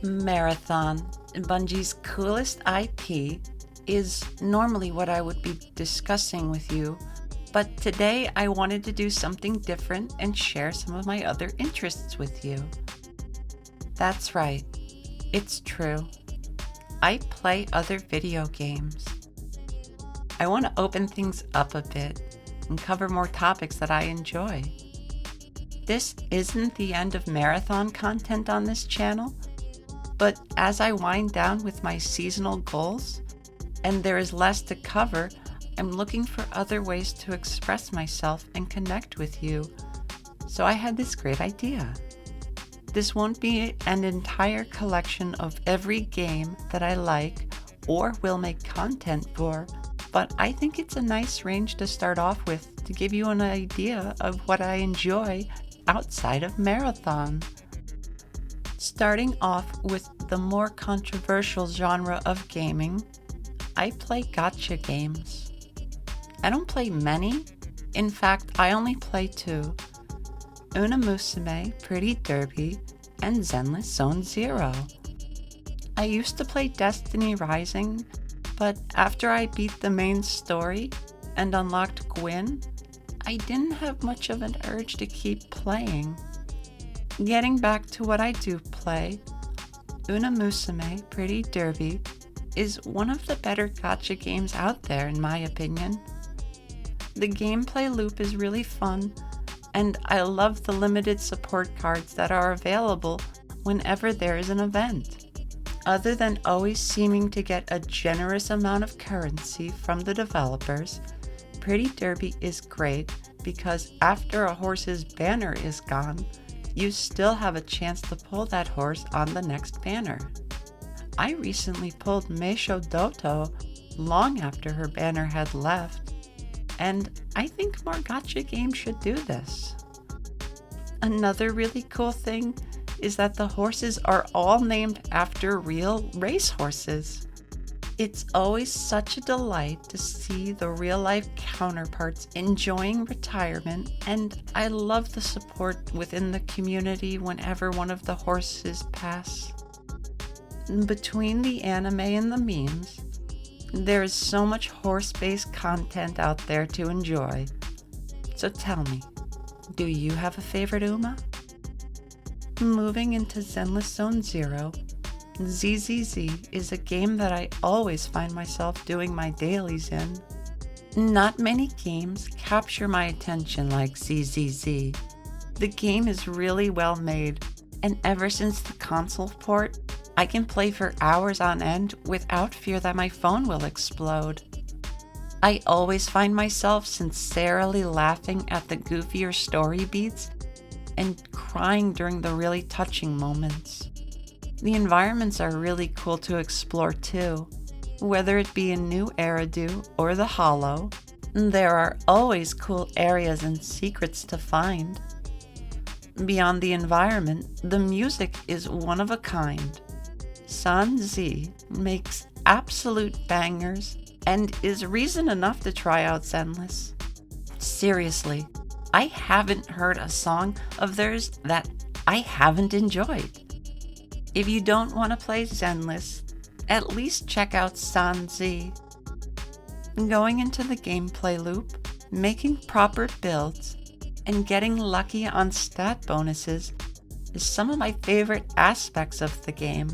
Marathon, Bungie's coolest IP, is normally what I would be discussing with you, but today I wanted to do something different and share some of my other interests with you. That's right, it's true. I play other video games. I want to open things up a bit and cover more topics that I enjoy. This isn't the end of marathon content on this channel, but as I wind down with my seasonal goals and there is less to cover, I'm looking for other ways to express myself and connect with you. So I had this great idea. This won't be an entire collection of every game that I like or will make content for, but I think it's a nice range to start off with to give you an idea of what I enjoy outside of marathon. Starting off with the more controversial genre of gaming, I play gacha games. I don't play many. In fact, I only play two: Una Musume, Pretty Derby, and Zenless Zone Zero. I used to play Destiny Rising, but after I beat the main story and unlocked Gwyn, I didn't have much of an urge to keep playing. Getting back to what I do play, Una Musume, Pretty Derby is one of the better gacha games out there in my opinion. The gameplay loop is really fun, and I love the limited support cards that are available whenever there is an event. Other than always seeming to get a generous amount of currency from the developers, Pretty Derby is great because after a horse's banner is gone, you still have a chance to pull that horse on the next banner. I recently pulled Meisho Doto long after her banner had left, and I think more gacha games should do this. Another really cool thing is that the horses are all named after real racehorses. It's always such a delight to see the real-life counterparts enjoying retirement, and I love the support within the community whenever one of the horses pass. Between the anime and the memes, there is so much horse-based content out there to enjoy. So tell me, do you have a favorite Uma? Moving into Zenless Zone Zero, ZZZ is a game that I always find myself doing my dailies in. Not many games capture my attention like ZZZ. The game is really well made, and ever since the console port, I can play for hours on end without fear that my phone will explode. I always find myself sincerely laughing at the goofier story beats and crying during the really touching moments. The environments are really cool to explore too. Whether it be in New Eridu or the Hollow, there are always cool areas and secrets to find. Beyond the environment, the music is one of a kind. San Z makes absolute bangers and is reason enough to try out Zenless. Seriously, I haven't heard a song of theirs that I haven't enjoyed. If you don't want to play Zenless, at least check out San Z. Going into the gameplay loop, making proper builds, and getting lucky on stat bonuses is some of my favorite aspects of the game.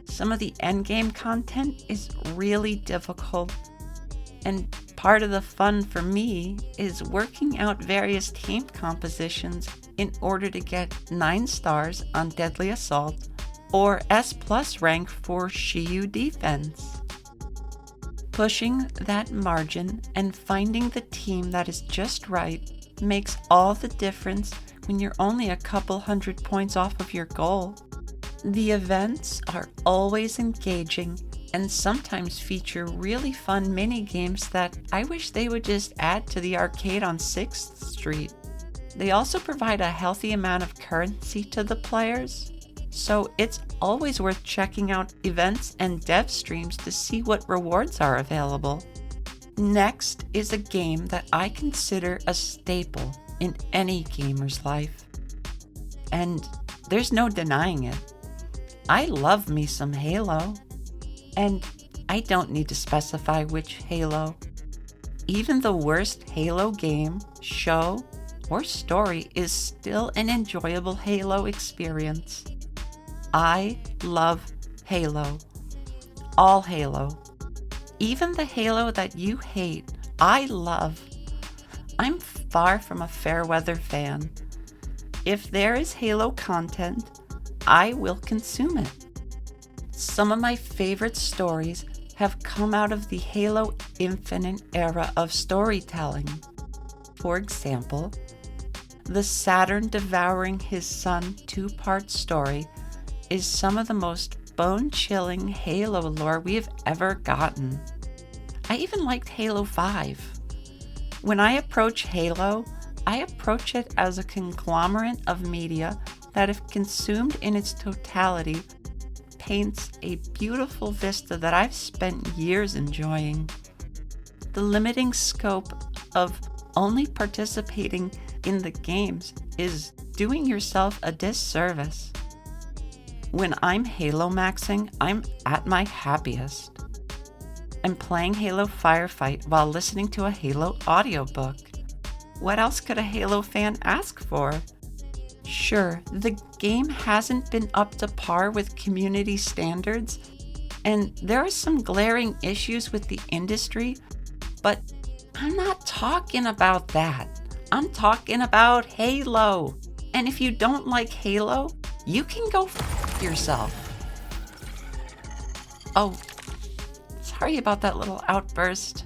Some of the endgame content is really difficult, and part of the fun for me is working out various team compositions in order to get 9 stars on Deadly Assault or S+ rank for Shiyu defense. Pushing that margin and finding the team that is just right makes all the difference when you're only a couple hundred points off of your goal. The events are always engaging and sometimes feature really fun mini games that I wish they would just add to the arcade on 6th Street. They also provide a healthy amount of currency to the players, so it's always worth checking out events and dev streams to see what rewards are available. Next is a game that I consider a staple in any gamer's life, and there's no denying it. I love me some Halo. And I don't need to specify which Halo. Even the worst Halo game, show, or story is still an enjoyable Halo experience. I love Halo. All Halo. Even the Halo that you hate, I love. I'm far from a fair-weather fan. If there is Halo content, I will consume it. Some of my favorite stories have come out of the Halo Infinite era of storytelling. For example, the Saturn devouring his son two-part story is some of the most bone-chilling Halo lore we have ever gotten. I even liked Halo 5. When I approach Halo, I approach it as a conglomerate of media that, if consumed in its totality, paints a beautiful vista that I've spent years enjoying. The limiting scope of only participating in the games is doing yourself a disservice. When I'm Halo maxing, I'm at my happiest. I'm playing Halo Firefight while listening to a Halo audiobook. What else could a Halo fan ask for? Sure, the game hasn't been up to par with community standards, and there are some glaring issues with the industry, but I'm not talking about that. I'm talking about Halo. And if you don't like Halo, you can go f yourself. Oh, sorry about that little outburst.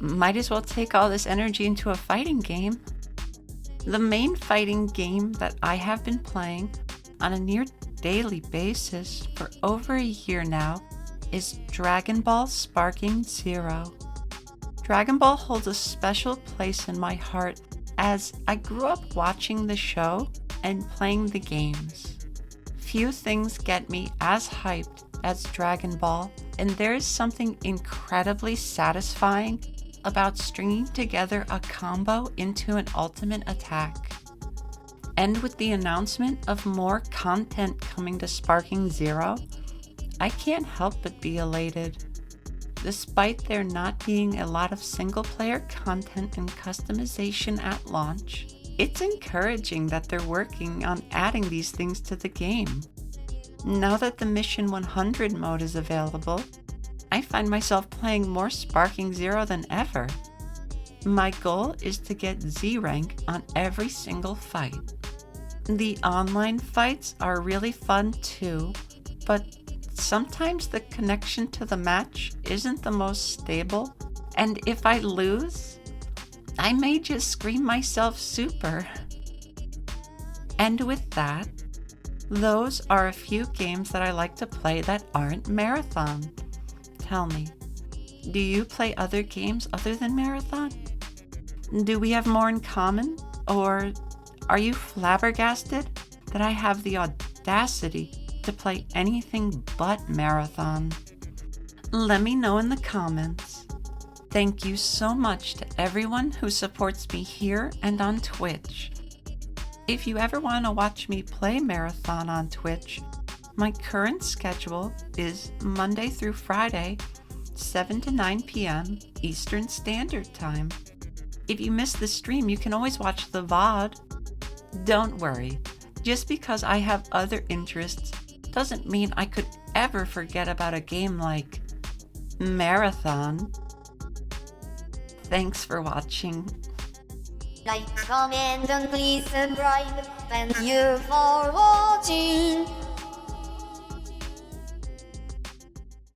Might as well take all this energy into a fighting game. The main fighting game that I have been playing on a near daily basis for over a year now is Dragon Ball Sparking Zero. Dragon Ball holds a special place in my heart as I grew up watching the show and playing the games. Few things get me as hyped as Dragon Ball, and there is something incredibly satisfying about stringing together a combo into an ultimate attack. And with the announcement of more content coming to Sparking Zero, I can't help but be elated. Despite there not being a lot of single-player content and customization at launch, it's encouraging that they're working on adding these things to the game. Now that the Mission 100 mode is available, I find myself playing more Sparking Zero than ever. My goal is to get Z rank on every single fight. The online fights are really fun too, but sometimes the connection to the match isn't the most stable, and if I lose, I may just scream myself super. And with that, those are a few games that I like to play that aren't Marathon. Tell me, do you play other games other than Marathon? Do we have more in common? Or are you flabbergasted that I have the audacity to play anything but Marathon? Let me know in the comments. Thank you so much to everyone who supports me here and on Twitch. If you ever want to watch me play Marathon on Twitch, my current schedule is Monday through Friday, 7 to 9 p.m. Eastern Standard Time. If you miss the stream, you can always watch the VOD. Don't worry, just because I have other interests doesn't mean I could ever forget about a game like Marathon. Thanks for watching. Like, comment, and please subscribe. Thank you for watching.